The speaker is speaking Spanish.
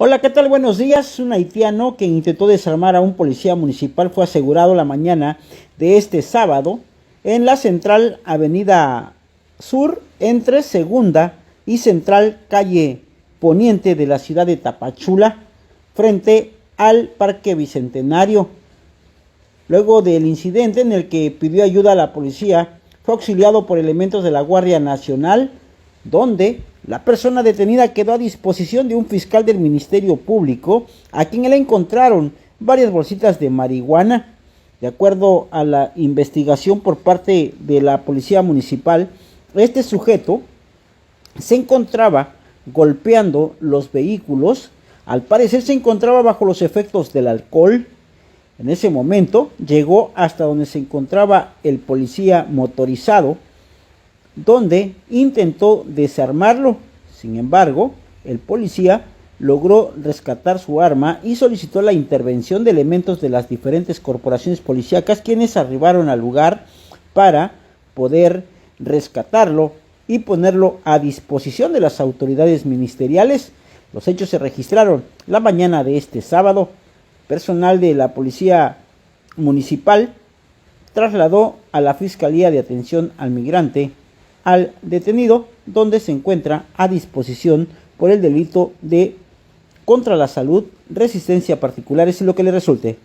Hola, ¿qué tal? Buenos días. Un haitiano que intentó desarmar a un policía municipal fue asegurado la mañana de este sábado en la central Avenida Sur entre Segunda y Central Calle Poniente de la ciudad de Tapachula, frente al Parque Bicentenario. Luego del incidente en el que pidió ayuda a la policía, fue auxiliado por elementos de la Guardia Nacional, donde la persona detenida quedó a disposición de un fiscal del Ministerio Público, a quien le encontraron varias bolsitas de marihuana. De acuerdo a la investigación por parte de la Policía Municipal, este sujeto se encontraba golpeando los vehículos. Al parecer se encontraba bajo los efectos del alcohol. En ese momento llegó hasta donde se encontraba el policía motorizado, donde intentó desarmarlo. Sin embargo, el policía logró rescatar su arma y solicitó la intervención de elementos de las diferentes corporaciones policíacas, quienes arribaron al lugar para poder rescatarlo y ponerlo a disposición de las autoridades ministeriales. Los hechos se registraron la mañana de este sábado. Personal de la Policía Municipal trasladó a la Fiscalía de Atención al Migrante al detenido, donde se encuentra a disposición por el delito de contra la salud, resistencia a particulares y lo que le resulte.